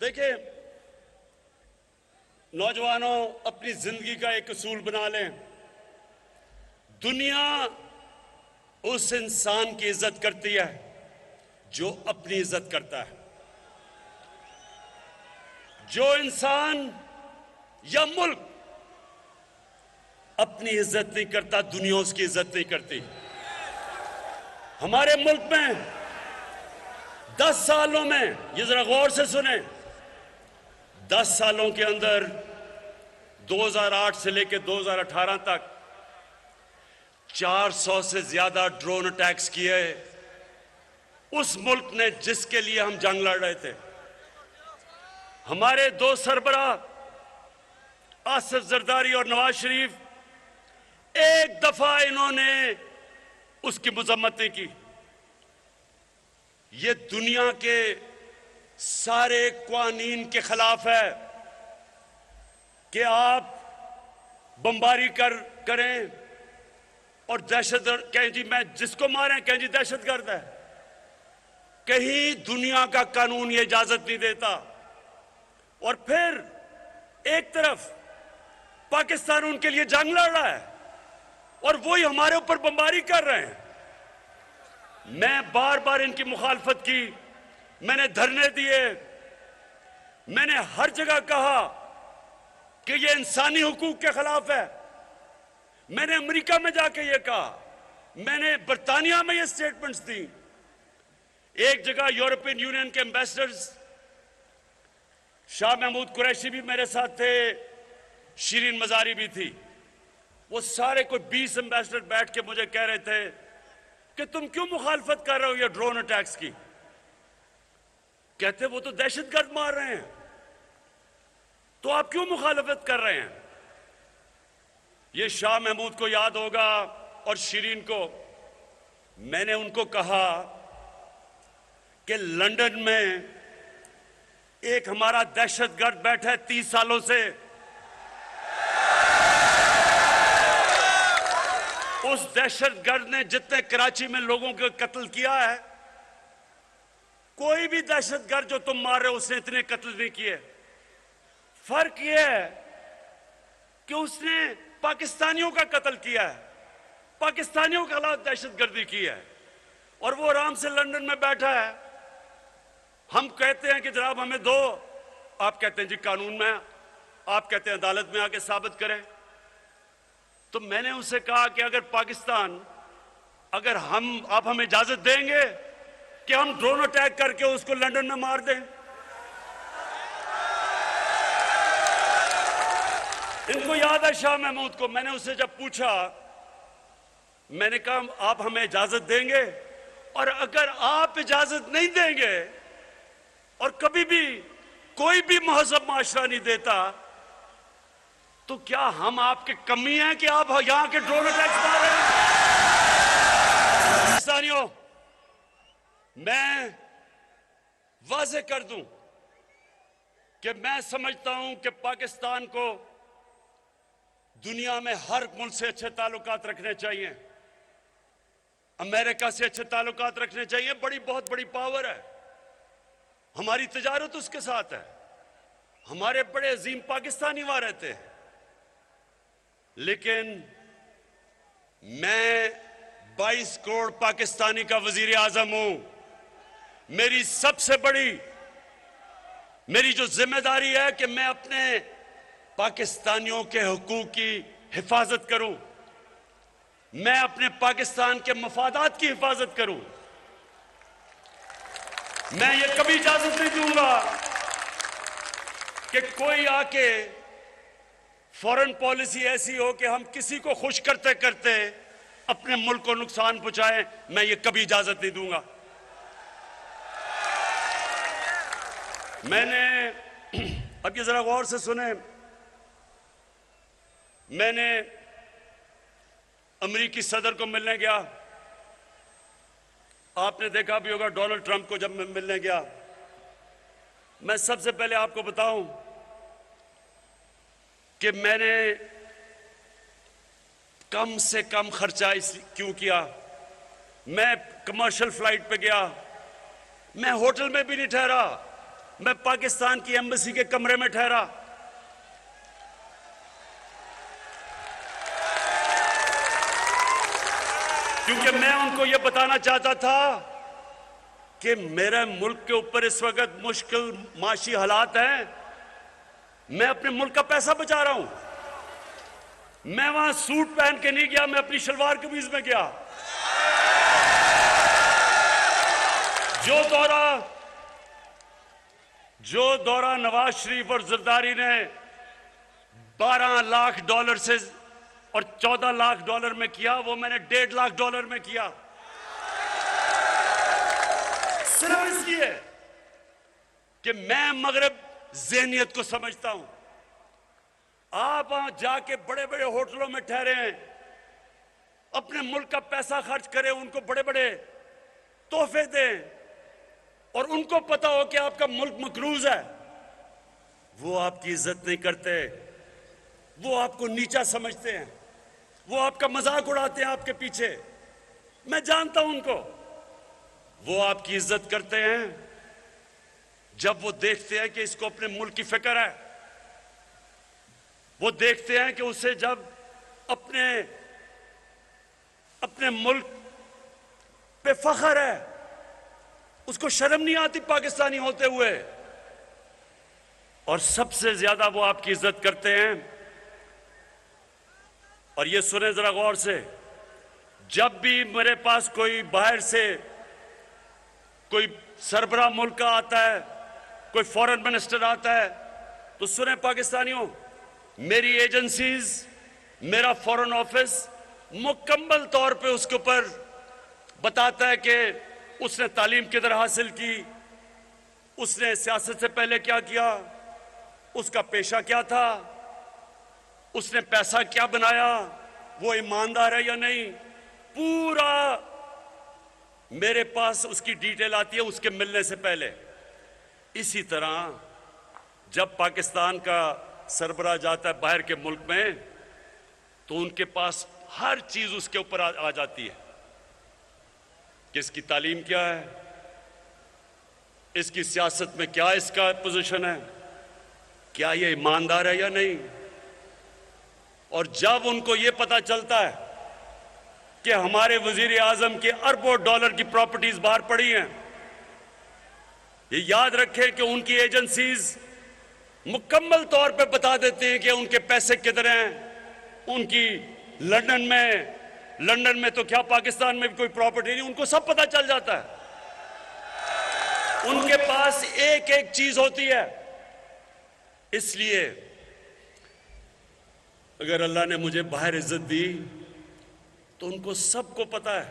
देखिए, नौजवानों, अपनी जिंदगी का एक असूल बना लें। दुनिया उस इंसान की इज्जत करती है जो अपनी इज्जत करता है। जो इंसान या मुल्क अपनी इज्जत नहीं करता, दुनिया उसकी इज्जत नहीं करती। हमारे मुल्क में 10 सालों में, ये जरा गौर से सुने, 10 सालों के अंदर 2008 से लेकर 2018 तक 400 से ज्यादा ड्रोन अटैक्स किए उस मुल्क ने जिसके लिए हम जंग लड़ रहे थे। हमारे दो सरबराह आसिफ जरदारी और नवाज शरीफ, एक दफा इन्होंने उसकी मजम्मत नहीं की। ये दुनिया के सारे कानून के खिलाफ है कि आप बमबारी करें और दहशतगर्द कहें जी मैं जिसको मारें कहें जी दहशतगर्द है। कहीं दुनिया का कानून ये इजाजत नहीं देता। और फिर एक तरफ पाकिस्तान उनके लिए जंग लड़ रहा है और वही हमारे ऊपर बमबारी कर रहे हैं। मैं बार बार इनकी मुखालफत की, मैंने धरने दिए, मैंने हर जगह कहा कि ये इंसानी हुकूक के खिलाफ है। मैंने अमेरिका में जाके ये कहा, मैंने बरतानिया में ये स्टेटमेंट्स दी। एक जगह यूरोपियन यूनियन के एम्बेसडर्स शाह महमूद कुरैशी भी मेरे साथ थे, शिरीन मजारी भी थी। वो सारे कोई 20 एम्बेसडर बैठ के मुझे कह रहे थे कि तुम क्यों मुखालफत कर रहे हो ये ड्रोन अटैक्स की। कहते वो तो दहशतगर्द मार रहे हैं, तो आप क्यों मुखालफत कर रहे हैं। ये शाह महमूद को याद होगा और शिरीन को। मैंने उनको कहा कि लंदन में एक हमारा दहशतगर्द बैठा है 30 सालों से। उस दहशतगर्द ने जितने कराची में लोगों को कत्ल किया है, कोई भी दहशतगर्द जो तुम मार रहे हो उसने इतने कत्ल नहीं किए। फर्क यह है कि उसने पाकिस्तानियों का कत्ल किया है, पाकिस्तानियों के खिलाफ दहशतगर्दी की है, और वो आराम से लंदन में बैठा है। हम कहते हैं कि जनाब हमें दो, आप कहते हैं जी कानून में, आप कहते हैं अदालत में आके साबित करें। तो मैंने उससे कहा कि अगर पाकिस्तान, अगर आप हमें इजाजत देंगे कि हम ड्रोन अटैक करके उसको लंदन में मार दें। इनको याद है शाह महमूद को। मैंने उससे जब पूछा, मैंने कहा आप हमें इजाजत देंगे, और अगर आप इजाजत नहीं देंगे और कभी भी कोई भी महजब माशरा नहीं देता, तो क्या हम आपके कमी हैं कि आप यहां के ड्रोन अटैक्स मार रहे हैं। पाकिस्तानियों, मैं वाज़ेह कर दूं कि मैं समझता हूं कि पाकिस्तान को दुनिया में हर मुल्क से अच्छे ताल्लुकात रखने चाहिए। अमेरिका से अच्छे ताल्लुकात रखने चाहिए। बहुत बड़ी पावर है, हमारी तिजारत उसके साथ है। हमारे बड़े अजीम पाकिस्तानी वहां रहते हैं। लेकिन मैं 22 करोड़ पाकिस्तानी का वजीर आजम हूं। मेरी सबसे बड़ी जो जिम्मेदारी है कि मैं अपने पाकिस्तानियों के हुकूक की हिफाजत करूं, मैं अपने पाकिस्तान के मफादात की हिफाजत करूं। मैं ये कभी इजाजत नहीं दूंगा कि कोई आके फॉरेन पॉलिसी ऐसी हो कि हम किसी को खुश करते करते अपने मुल्क को नुकसान पहुंचाएं। मैं ये कभी इजाजत नहीं दूंगा। मैंने, अब ये जरा गौर से सुने, मैंने अमेरिकी सदर को मिलने गया। आपने देखा भी होगा डोनाल्ड ट्रंप को जब मैं मिलने गया। मैं सबसे पहले आपको बताऊं कि मैंने कम से कम खर्चा क्यों किया। मैं कमर्शियल फ्लाइट पे गया, मैं होटल में भी नहीं ठहरा, मैं पाकिस्तान की एम्बेसी के कमरे में ठहरा। क्योंकि मैं उनको यह बताना चाहता था कि मेरे मुल्क के ऊपर इस वक्त मुश्किल माशी हालात हैं। मैं अपने मुल्क का पैसा बचा रहा हूं। मैं वहां सूट पहन के नहीं गया, मैं अपनी शलवार कमीज में गया। जो दौरा नवाज शरीफ और जरदारी ने $12 लाख से और $14 लाख में किया, वो मैंने $1.5 लाख में किया। सिर्फ इसलिए कि मैं मगरब ज़हनियत को समझता हूं। आप वहां जाके बड़े बड़े होटलों में ठहरे हैं, अपने मुल्क का पैसा खर्च करें, उनको बड़े बड़े तोहफे दें, और उनको पता हो कि आपका मुल्क मकरूज है, वो आपकी इज्जत नहीं करते, वो आपको नीचा समझते हैं, वो आपका मजाक उड़ाते हैं आपके पीछे। मैं जानता हूं उनको। वो आपकी इज्जत करते हैं जब वो देखते हैं कि इसको अपने मुल्क की फिक्र है। वो देखते हैं कि उसे जब अपने मुल्क पे फख्र है, उसको शर्म नहीं आती पाकिस्तानी होते हुए। और सबसे ज्यादा वो आपकी इज्जत करते हैं। और ये सुने जरा गौर से, जब भी मेरे पास कोई बाहर से कोई सरबरा मुल्क का आता है, कोई फॉरेन मिनिस्टर आता है, तो सुने पाकिस्तानियों, मेरी एजेंसीज, मेरा फॉरेन ऑफिस मुकम्मल तौर पे उसके ऊपर बताता है कि उसने तालीम किधर हासिल की, उसने सियासत से पहले क्या किया, उसका पेशा क्या था, उसने पैसा क्या बनाया, वो ईमानदार है या नहीं, पूरा मेरे पास उसकी डिटेल आती है उसके मिलने से पहले। इसी तरह जब पाकिस्तान का सरबराह जाता है बाहर के मुल्क में, तो उनके पास हर चीज उसके ऊपर आ जाती है कि इसकी तालीम क्या है, इसकी सियासत में क्या इसका पोजीशन है, क्या ये ईमानदार है या नहीं। और जब उनको ये पता चलता है कि हमारे वजीर आजम के अरबों डॉलर की प्रॉपर्टीज बाहर पड़ी हैं, ये याद रखें कि उनकी एजेंसीज मुकम्मल तौर पे बता देते हैं कि उनके पैसे किधर हैं। उनकी लंदन में तो क्या पाकिस्तान में भी कोई प्रॉपर्टी नहीं, उनको सब पता चल जाता है। उनके पास एक एक चीज होती है। इसलिए अगर अल्लाह ने मुझे बाहर इज्जत दी, तो उनको सबको पता है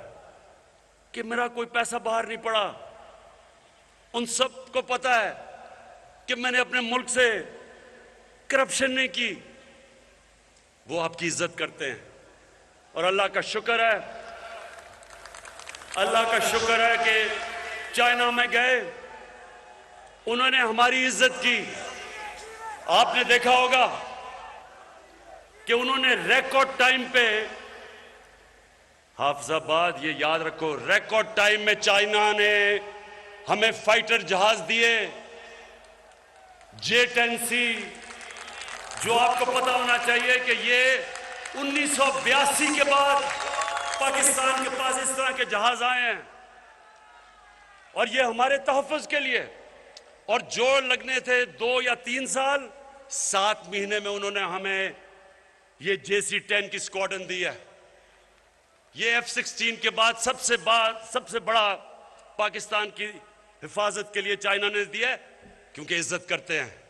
कि मेरा कोई पैसा बाहर नहीं पड़ा। उन सबको पता है कि मैंने अपने मुल्क से करप्शन नहीं की। वो आपकी इज्जत करते हैं। और अल्लाह का शुक्र है कि चाइना में गए, उन्होंने हमारी इज्जत की। आपने देखा होगा कि उन्होंने रिकॉर्ड टाइम पे, हाफिजाबाद ये याद रखो, रिकॉर्ड टाइम में चाइना ने हमें फाइटर जहाज दिए, J-10C, जो आपको पता होना चाहिए कि ये 1982 के बाद पाकिस्तान के पास इस तरह के जहाज आए हैं, और ये हमारे तहफ़्फ़ुज़ के लिए। और जो लगने थे 2 या 3 साल, 7 महीने में उन्होंने हमें ये JC-10 की स्क्वाड्रन दी है। ये F-16 के बाद सबसे बड़ा पाकिस्तान की हिफाजत के लिए चाइना ने दिया है, क्योंकि इज्जत करते हैं।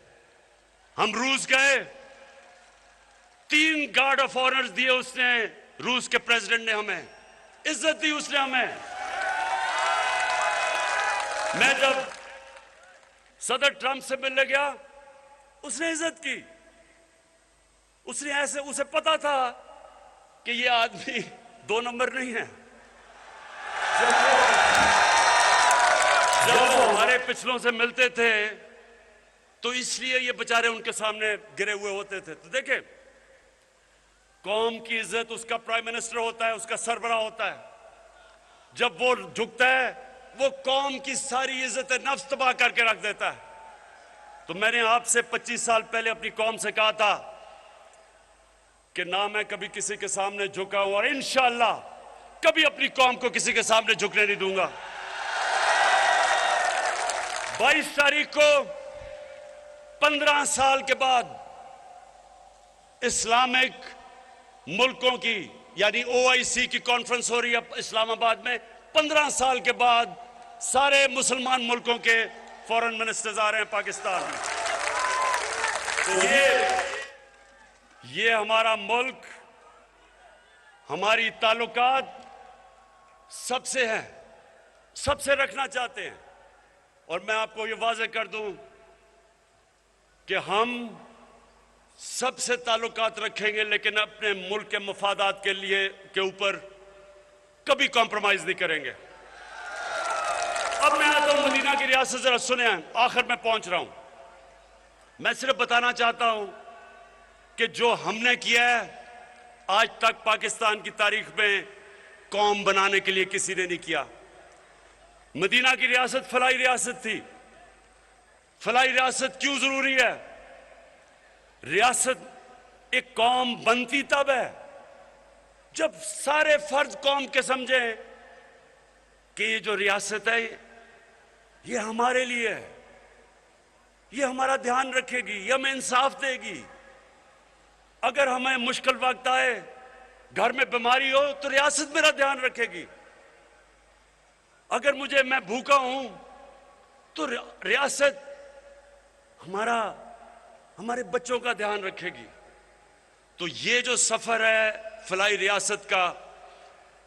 हम रूस गए, 3 गार्ड ऑफ ऑनर्स दिए उसने, रूस के प्रेसिडेंट ने हमें इज्जत दी, उसने हमें। मैं जब सदर ट्रंप से मिलने गया, उसने इज्जत की। उसे पता था कि ये आदमी 2 नंबर नहीं है। जब वो हमारे पिछलों से मिलते थे, तो इसलिए ये बेचारे उनके सामने गिरे हुए होते थे। तो देखें, कौम की इज्जत उसका प्राइम मिनिस्टर होता है, उसका सरबराह होता है। जब वो झुकता है, वो कौम की सारी इज्जत नफ्स तबाह करके रख देता है। तो मैंने आपसे 25 साल पहले अपनी कौम से कहा था कि ना मैं कभी किसी के सामने झुका हूं और इंशाअल्लाह कभी अपनी कौम को किसी के सामने झुकने नहीं दूंगा। 22 तारीख को 15 साल के बाद इस्लामिक मुल्कों की यानी OIC की कॉन्फ्रेंस हो रही है इस्लामाबाद में। 15 साल के बाद सारे मुसलमान मुल्कों के फॉरेन मिनिस्टर्स आ रहे हैं पाकिस्तान में। तो ये हमारा मुल्क, हमारी ताल्लुकात सबसे हैं, सबसे रखना चाहते हैं। और मैं आपको ये वाज़ेह कर दूं कि हम सबसे ताल्लुकात रखेंगे, लेकिन अपने मुल्क के मफादात के ऊपर कभी कॉम्प्रोमाइज नहीं करेंगे। अब मैं आता हूं मदीना की रियासत, जरा सुने, आखिर में पहुंच रहा हूं। मैं सिर्फ बताना चाहता हूं कि जो हमने किया है आज तक पाकिस्तान की तारीख में कौम बनाने के लिए किसी ने नहीं किया। मदीना की रियासत फलाई रियासत थी। फलाई रियासत क्यों जरूरी है? रियासत एक कौम बनती तब है जब सारे फर्ज कौम के समझे कि ये जो रियासत है ये हमारे लिए है, ये हमारा ध्यान रखेगी, ये हमें इंसाफ देगी। अगर हमें मुश्किल वक्त आए, घर में बीमारी हो, तो रियासत मेरा ध्यान रखेगी। अगर मैं भूखा हूं तो रियासत हमारे बच्चों का ध्यान रखेगी। तो ये जो सफर है फलाई रियासत का,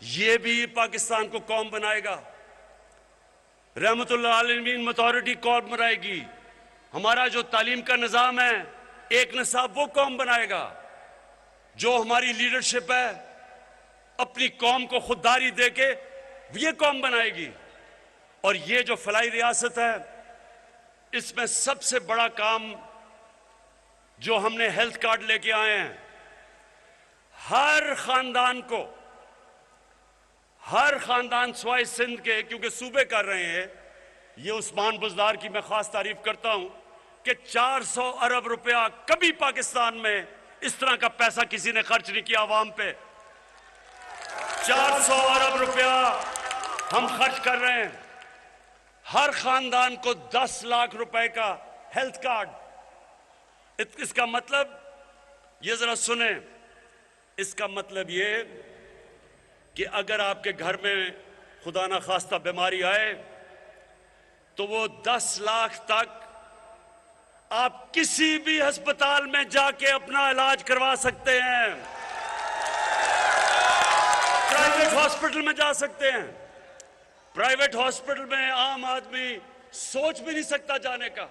ये भी पाकिस्तान को कौम बनाएगा। रहमतुल्लाह आलमीन अथॉरिटी कौम बनाएगी। हमारा जो तालीम का निज़ाम है, एक निसाब, वो कौम बनाएगा। जो हमारी लीडरशिप है, अपनी कौम को खुददारी देके ये कौम बनाएगी। और ये जो फलाई रियासत है, इसमें सबसे बड़ा काम जो हमने हेल्थ कार्ड लेके आए हैं, हर खानदान स्वाय सिंध के, क्योंकि सूबे कर रहे हैं, ये उस्मान बुज़दार की मैं खास तारीफ करता हूं कि 400 अरब रुपया कभी पाकिस्तान में इस तरह का पैसा किसी ने खर्च नहीं किया आवाम पे। 400 अरब रुपया हम खर्च कर रहे हैं। हर खानदान को 10 लाख रुपए का हेल्थ कार्ड। इसका मतलब, ये जरा सुने, इसका मतलब ये कि अगर आपके घर में खुदा ना खास्ता बीमारी आए तो वो 10 लाख तक आप किसी भी अस्पताल में जाके अपना इलाज करवा सकते हैं। प्राइवेट हॉस्पिटल में जा सकते हैं। प्राइवेट हॉस्पिटल में आम आदमी सोच भी नहीं सकता जाने का।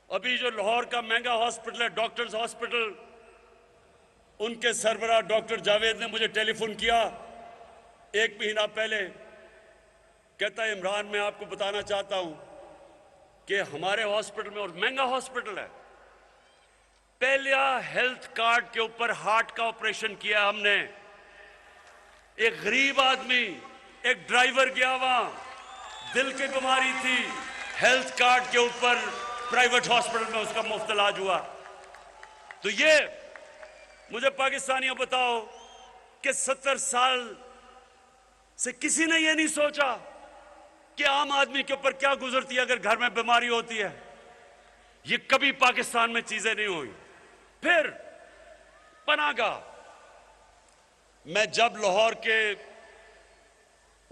अभी जो लाहौर का महंगा हॉस्पिटल है, डॉक्टर्स हॉस्पिटल, उनके सरबराह डॉक्टर जावेद ने मुझे टेलीफोन किया 1 महीना पहले। कहता है, इमरान, मैं आपको बताना चाहता हूं कि हमारे हॉस्पिटल में, और महंगा हॉस्पिटल है, पहला हेल्थ कार्ड के ऊपर हार्ट का ऑपरेशन किया हमने। एक गरीब आदमी, एक ड्राइवर गया वहां, दिल की बीमारी थी, हेल्थ कार्ड के ऊपर प्राइवेट हॉस्पिटल में उसका मुफ्त इलाज हुआ। तो ये मुझे पाकिस्तानियों बताओ कि 70 साल से किसी ने ये नहीं सोचा कि आम आदमी के ऊपर क्या गुजरती है अगर घर में बीमारी होती है। ये कभी पाकिस्तान में चीजें नहीं हुई। फिर पनाहगाह, मैं जब लाहौर के,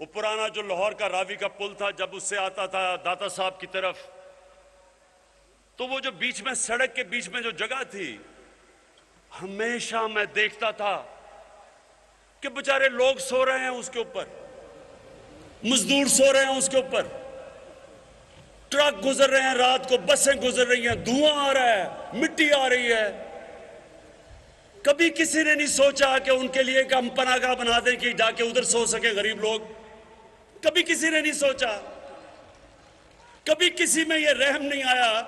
वो पुराना जो लाहौर का रावी का पुल था, जब उससे आता था दाता साहब की तरफ, तो वो जो बीच में, सड़क के बीच में जो जगह थी, हमेशा मैं देखता था कि बेचारे लोग सो रहे हैं उसके ऊपर, मजदूर सो रहे हैं उसके ऊपर, ट्रक गुजर रहे हैं रात को, बसें गुजर रही हैं, धुआं आ रहा है, मिट्टी आ रही है। कभी किसी ने नहीं सोचा कि उनके लिए एक हम पनाहगाह बना दें कि जाके उधर सो सके गरीब लोग। कभी किसी ने नहीं सोचा। कभी किसी में यह रहम नहीं आया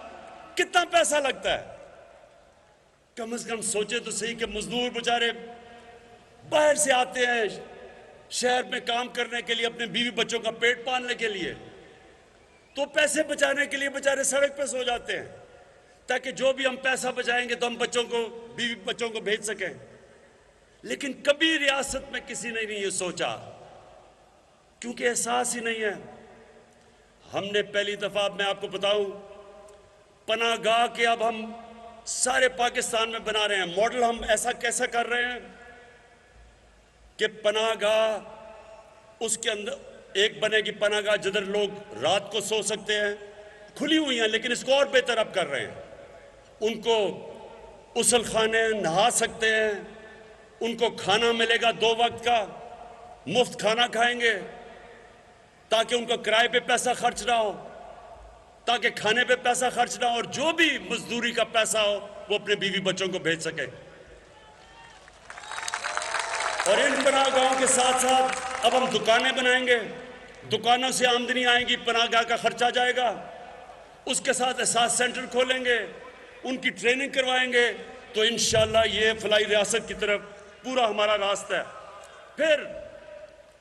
कितना पैसा लगता है। कम से कम सोचे तो सही कि मजदूर बेचारे बाहर से आते हैं शहर में काम करने के लिए, अपने बीवी बच्चों का पेट पालने के लिए। तो पैसे बचाने के लिए बेचारे सड़क पे सो जाते हैं, ताकि जो भी हम पैसा बचाएंगे तो हम बच्चों को, बीवी बच्चों को भेज सकें। लेकिन कभी रियासत में किसी ने नहीं ये सोचा, क्योंकि एहसास ही नहीं है। हमने पहली दफा, मैं आपको बताऊं, पनाहगाह के अब हम सारे पाकिस्तान में बना रहे हैं मॉडल। हम ऐसा कैसा कर रहे हैं कि पनाहगाह, उसके अंदर एक बनेगी पनाहगाह जिधर लोग रात को सो सकते हैं, खुली हुई हैं, लेकिन इसको और बेहतर अब कर रहे हैं। उनको उसल खाने, नहा सकते हैं, उनको खाना मिलेगा 2 वक्त का, मुफ्त खाना खाएंगे, ताकि उनको किराए पे पैसा खर्च ना हो, ताकि खाने पे पैसा खर्च ना हो, और जो भी मजदूरी का पैसा हो वो अपने बीवी बच्चों को भेज सके। और इन पनाहगाहों के साथ साथ अब हम दुकानें बनाएंगे, दुकानों से आमदनी आएगी, पनाहगाह का खर्चा जाएगा। उसके साथ एहसास सेंटर खोलेंगे, उनकी ट्रेनिंग करवाएंगे, तो इंशाअल्लाह ये फलाई रियासत की तरफ पूरा हमारा रास्ता है। फिर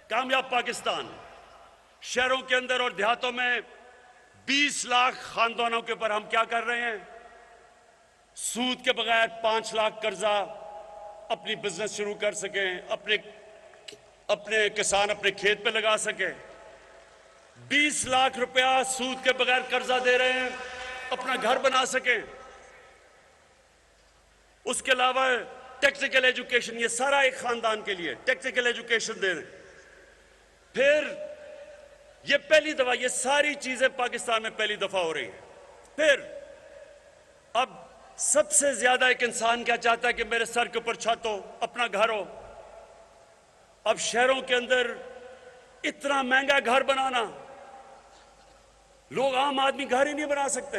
कामयाब पाकिस्तान, शहरों के अंदर और देहातों में 20 लाख खानदानों के ऊपर हम क्या कर रहे हैं, सूद के बगैर 5 लाख कर्जा, अपनी बिजनेस शुरू कर सकें, अपने किसान अपने खेत पे लगा सके। 20 लाख रुपया सूद के बगैर कर्जा दे रहे हैं, अपना घर बना सकें। उसके अलावा टेक्निकल एजुकेशन, ये सारा एक खानदान के लिए टेक्निकल एजुकेशन दे रहे हैं। फिर ये पहली दफा, ये सारी चीजें पाकिस्तान में पहली दफा हो रही हैं। फिर अब सबसे ज्यादा एक इंसान क्या चाहता है कि मेरे सर के ऊपर छत हो, अपना घर हो। अब शहरों के अंदर इतना महंगा घर बनाना, लोग, आम आदमी घर ही नहीं बना सकते।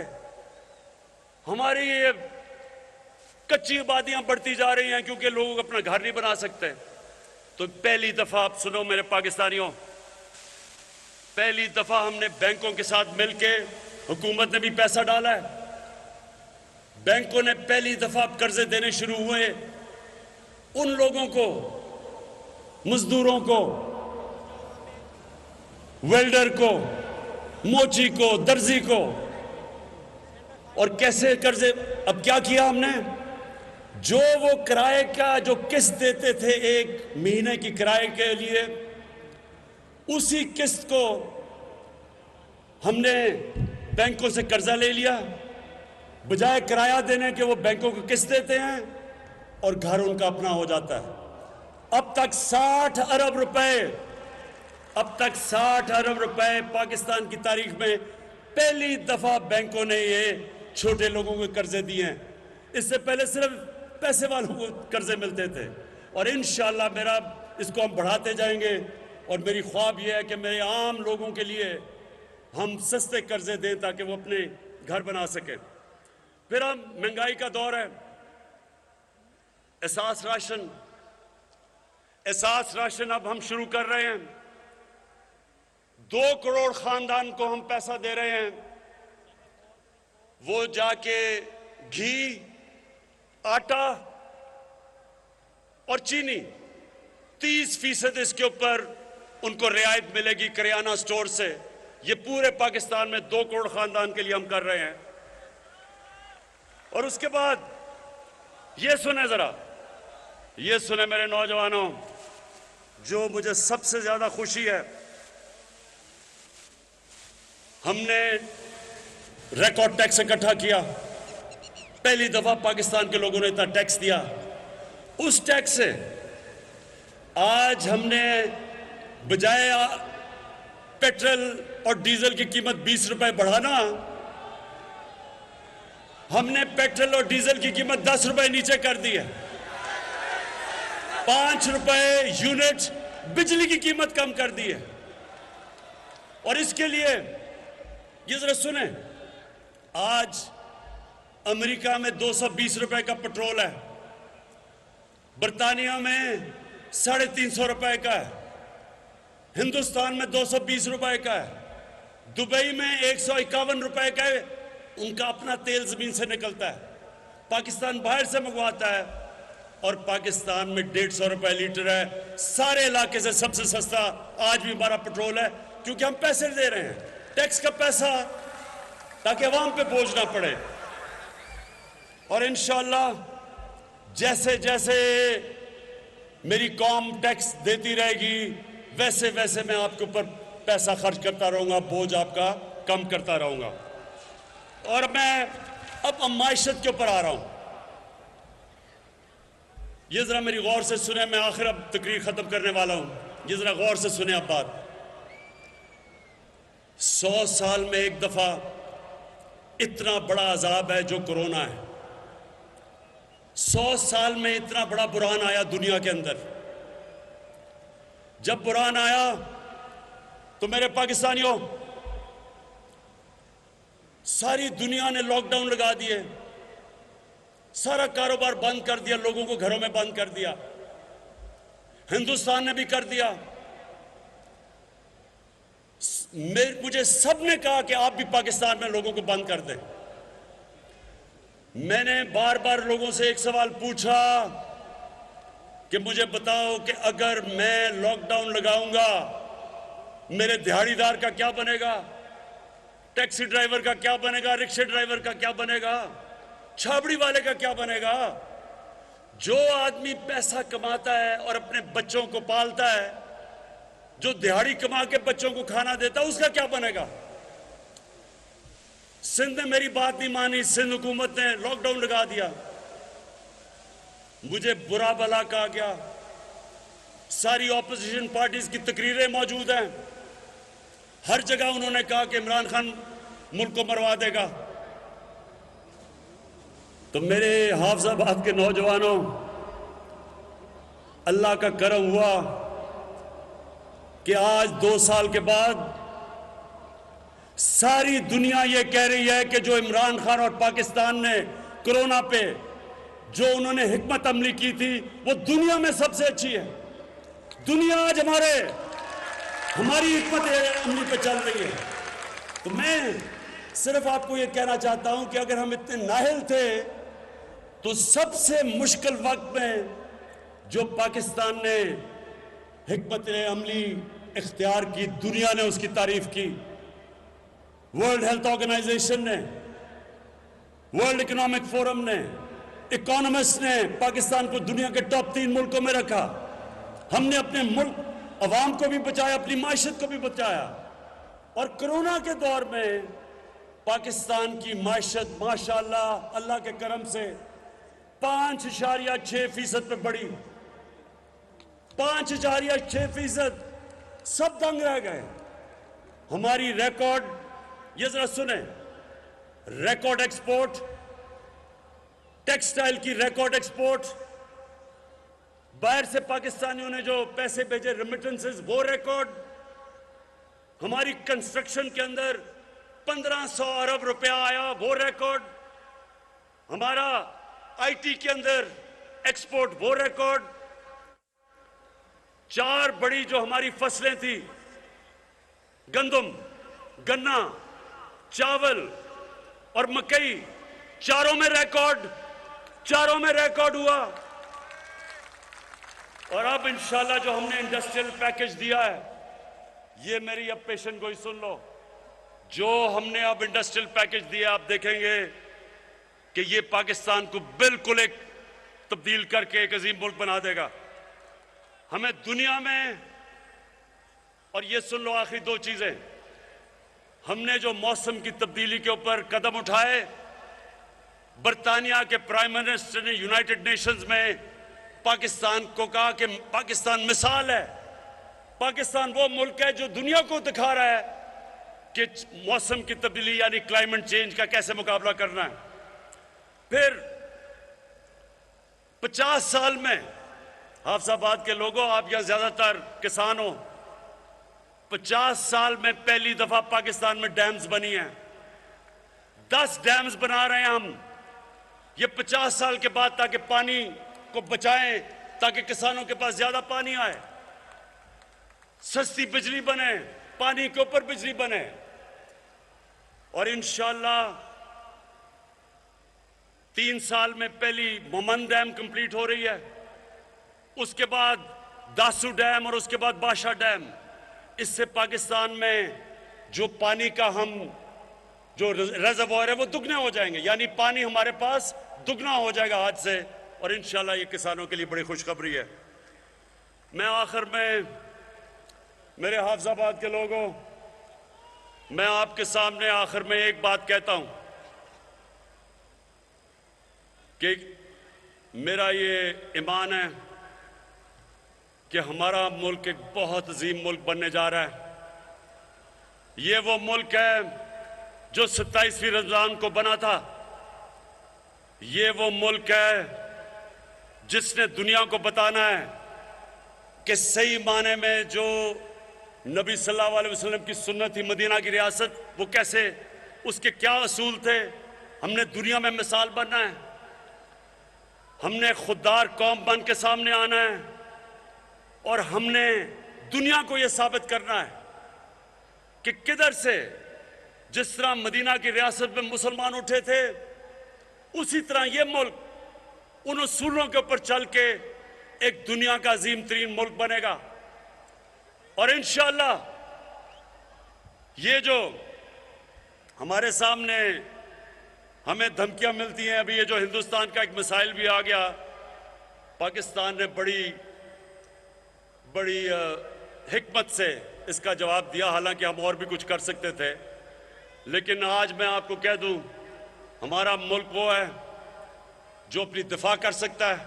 हमारी ये कच्ची आबादियां बढ़ती जा रही हैं क्योंकि लोग अपना घर नहीं बना सकते। तो पहली दफा, आप सुनो मेरे पाकिस्तानियों, पहली दफा हमने बैंकों के साथ मिलके, हुकूमत ने भी पैसा डाला है, बैंकों ने पहली दफा कर्जे देने शुरू हुए उन लोगों को, मजदूरों को, वेल्डर को, मोची को, दर्जी को। और कैसे कर्जे, अब क्या किया हमने, जो वो किराए का जो किस्त देते थे 1 महीने की किराए के लिए, उसी किस्त को हमने बैंकों से कर्जा ले लिया, बजाय किराया देने के वो बैंकों को किस्त देते हैं और घर उनका अपना हो जाता है। अब तक 60 अरब रुपए, अब तक 60 अरब रुपए पाकिस्तान की तारीख में पहली दफा बैंकों ने ये छोटे लोगों को कर्जे दिए हैं। इससे पहले सिर्फ पैसे वालों को कर्जे मिलते थे। और इंशाअल्लाह मेरा इसको हम बढ़ाते जाएंगे, और मेरी ख्वाब ये है कि मेरे आम लोगों के लिए हम सस्ते कर्जे दें ताकि वो अपने घर बना सकें। फिर हम, महंगाई का दौर है, एहसास राशन, एहसास राशन अब हम शुरू कर रहे हैं। 2 करोड़ खानदान को हम पैसा दे रहे हैं, वो जाके घी, आटा और चीनी 30% इसके ऊपर उनको रियायत मिलेगी करियाना स्टोर से। ये पूरे पाकिस्तान में 2 करोड़ खानदान के लिए हम कर रहे हैं। और उसके बाद ये सुने, जरा ये सुने मेरे नौजवानों, जो मुझे सबसे ज्यादा खुशी है, हमने रिकॉर्ड टैक्स इकट्ठा किया। पहली दफा पाकिस्तान के लोगों ने इतना टैक्स दिया। उस टैक्स से आज हमने, बजाय पेट्रोल और डीजल की कीमत 20 रुपए बढ़ाना, हमने पेट्रोल और डीजल की कीमत 10 रुपए नीचे कर दी है। 5 रुपए यूनिट बिजली की कीमत कम कर दी है। और इसके लिए ये जरा सुने, आज अमेरिका में 220 रुपए का पेट्रोल है, बर्तानिया में 350 रुपए का है, हिंदुस्तान में 220 रुपए का है, दुबई में 151 रुपए का है। उनका अपना तेल जमीन से निकलता है, पाकिस्तान बाहर से मंगवाता है, और पाकिस्तान में 150 रुपए लीटर है। सारे इलाके से सबसे सस्ता आज भी हमारा पेट्रोल है, क्योंकि हम पैसे दे रहे हैं, टैक्स का पैसा, ताकि अवाम पे बोझ ना पड़े। और इंशाअल्लाह जैसे जैसे मेरी कौम टैक्स देती रहेगी, वैसे वैसे मैं आपके ऊपर पैसा खर्च करता रहूंगा, बोझ आपका कम करता रहूंगा। और मैं अब माइशत के ऊपर आ रहा हूं। ये जरा मेरी गौर से सुने, मैं आखिर अब तकरीर खत्म करने वाला हूं। ये जरा गौर से सुने अब बात। 100 साल में एक दफा इतना बड़ा अजाब है जो कोरोना है। 100 साल में इतना बड़ा बुरहान आया दुनिया के अंदर। जब बुरहान आया तो मेरे पाकिस्तानियों, सारी दुनिया ने लॉकडाउन लगा दिए, सारा कारोबार बंद कर दिया, लोगों को घरों में बंद कर दिया। हिंदुस्तान ने भी कर दिया। मुझे सबने कहा कि आप भी पाकिस्तान में लोगों को बंद कर दें। मैंने बार बार लोगों से एक सवाल पूछा कि मुझे बताओ कि अगर मैं लॉकडाउन लगाऊंगा, मेरे दिहाड़ीदार का क्या बनेगा, टैक्सी ड्राइवर का क्या बनेगा, रिक्शा ड्राइवर का क्या बनेगा, छाबड़ी वाले का क्या बनेगा। जो आदमी पैसा कमाता है और अपने बच्चों को पालता है, जो दिहाड़ी कमा के बच्चों को खाना देता है, उसका क्या बनेगा। सिंध ने मेरी बात नहीं मानी, सिंध हुकूमत ने लॉकडाउन लगा दिया। मुझे बुरा भला कहा गया। सारी ऑपोजिशन पार्टीज की तकरीरें मौजूद हैं। हर जगह उन्होंने कहा कि इमरान खान मुल्क को मरवा देगा। तो मेरे हाफिजाबाद के नौजवानों, अल्लाह का करम हुआ कि आज 2 साल के बाद सारी दुनिया ये कह रही है कि जो इमरान खान और पाकिस्तान ने कोरोना पे जो उन्होंने हिकमत अमली की थी, वो दुनिया में सबसे अच्छी है। दुनिया आज हमारी हिकमत अमली पे चल रही है। तो मैं सिर्फ आपको ये कहना चाहता हूं कि अगर हम इतने नाहिल थे, तो सबसे मुश्किल वक्त में जो पाकिस्तान ने हिकमत अमली इख्तियार की, दुनिया ने उसकी तारीफ की। वर्ल्ड हेल्थ ऑर्गेनाइजेशन ने, वर्ल्ड इकोनॉमिक फोरम ने, इकोनॉमिस्ट ने पाकिस्तान को दुनिया के टॉप 3 मुल्कों में रखा। हमने अपने मुल्क अवाम को भी बचाया, अपनी माइशत को भी बचाया। और कोरोना के दौर में पाकिस्तान की माइशत माशाअल्लाह अल्लाह के करम से 5.6% पे बढ़ी। 5.6%। सब दंग रह गए। हमारी रिकॉर्ड, ये जरा सुने, रिकॉर्ड एक्सपोर्ट, टेक्सटाइल की रिकॉर्ड एक्सपोर्ट, बाहर से पाकिस्तानियों ने जो पैसे भेजे रेमिटेंसेस, वो रिकॉर्ड। हमारी कंस्ट्रक्शन के अंदर 1500 अरब रुपया आया, वो रिकॉर्ड। हमारा आईटी के अंदर एक्सपोर्ट, वो रिकॉर्ड। 4 बड़ी जो हमारी फसलें थी, गंदम, गन्ना, चावल और मकई, चारों में रिकॉर्ड हुआ। और अब इंशाल्लाह जो हमने इंडस्ट्रियल पैकेज दिया है, ये मेरी अब पेशेंट गोई सुन लो। जो हमने अब इंडस्ट्रियल पैकेज दिया, आप देखेंगे कि ये पाकिस्तान को बिल्कुल एक तब्दील करके एक अजीम मुल्क बना देगा। हमें दुनिया में, और ये सुन लो आखिरी 2 चीजें, हमने जो मौसम की तब्दीली के ऊपर कदम उठाए, बरतानिया के प्राइम मिनिस्टर ने यूनाइटेड नेशंस में पाकिस्तान को कहा कि पाकिस्तान मिसाल है। पाकिस्तान वो मुल्क है जो दुनिया को दिखा रहा है कि मौसम की तब्दीली यानी क्लाइमेट चेंज का कैसे मुकाबला करना है। फिर 50 साल में, हाफिजाबाद के लोगों, आप यहां ज्यादातर किसान हो, 50 साल में पहली दफा पाकिस्तान में डैम्स बनी हैं। 10 डैम्स बना रहे हैं हम, ये 50 साल के बाद, ताकि पानी को बचाएं, ताकि किसानों के पास ज्यादा पानी आए, सस्ती बिजली बने, पानी के ऊपर बिजली बने। और इंशाअल्लाह 3 साल में पहली मोमन डैम कंप्लीट हो रही है, उसके बाद दासू डैम और उसके बाद बादशाह डैम। इससे पाकिस्तान में जो पानी का हम जो रिजर्वॉयर है वो दुगने हो जाएंगे, यानी पानी हमारे पास दुगना हो जाएगा आज से, और इंशाल्लाह ये किसानों के लिए बड़ी खुशखबरी है। मैं आखिर में मेरे हाफिजाबाद के लोगों, मैं आपके सामने आखिर में एक बात कहता हूं कि मेरा ये ईमान है कि हमारा मुल्क एक बहुत अजीम मुल्क बनने जा रहा है। ये वो मुल्क है जो 27वीं रमजान को बना था। ये वो मुल्क है जिसने दुनिया को बताना है कि सही माने में जो नबी सल्लल्लाहु अलैहि वसल्लम की सुन्नत थी, मदीना की रियासत, वो कैसे, उसके क्या असूल थे। हमने दुनिया में मिसाल बनना है, हमने खुददार कौम बन के सामने आना है, और हमने दुनिया को यह साबित करना है कि किधर से जिस तरह मदीना की रियासत में मुसलमान उठे थे, उसी तरह यह मुल्क उन उसूलों के ऊपर चल के एक दुनिया का अजीम तरीन मुल्क बनेगा। और इंशाअल्लाह ये जो हमारे सामने हमें धमकियां मिलती हैं, अभी ये जो हिंदुस्तान का एक मिसाइल भी आ गया, पाकिस्तान ने बड़ी हिकमत से इसका जवाब दिया, हालांकि हम और भी कुछ कर सकते थे। लेकिन आज मैं आपको कह दूं, हमारा मुल्क वो है जो अपनी दिफा कर सकता है,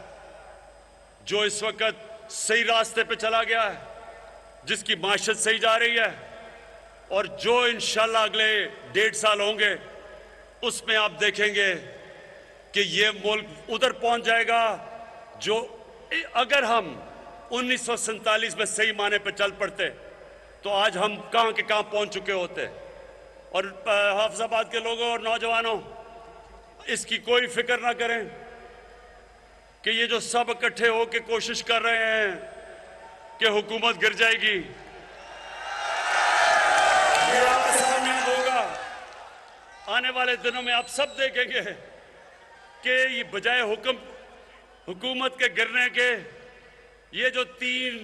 जो इस वक्त सही रास्ते पे चला गया है, जिसकी माशत सही जा रही है, और जो इंशाल्लाह अगले 1.5 साल होंगे उसमें आप देखेंगे कि ये मुल्क उधर पहुंच जाएगा जो अगर हम 1947 में सही माने पे चल पड़ते तो आज हम कहां के कहां पहुंच चुके होते। और हाफिजाबाद के लोगों और नौजवानों, इसकी कोई फिक्र ना करें कि ये जो सब इकट्ठे होकर कोशिश कर रहे हैं कि हुकूमत गिर जाएगी, ये आपके सामने होगा। आने वाले दिनों में आप सब देखेंगे कि ये बजाय हुकूमत के गिरने के, ये जो 3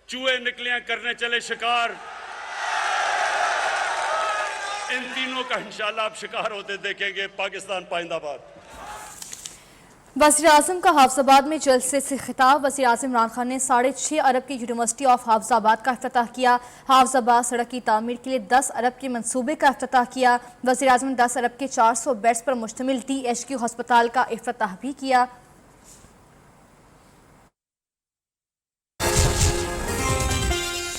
चूहे निकले हैं करने चले शिकार, इन तीनों का इंशाल्लाह आप शिकार होते देखेंगे। पाकिस्तान पाइंदाबाद। वज़ीर आज़म का हाफिजाबाद में जलसे से खिताब। वज़ीर आज़म इमरान खान ने 6.5 अरब की यूनिवर्सिटी ऑफ हाफिजाबाद का इफ्तिताह किया। हाफिजाबाद सड़क की तामीर के लिए 10 अरब के मंसूबे का इफ्तिताह किया। वज़ीर आज़म ने 10 अरब के 400 बेड्स पर मुश्तमिल DHQ हस्पताल का इफ्तिताह भी किया।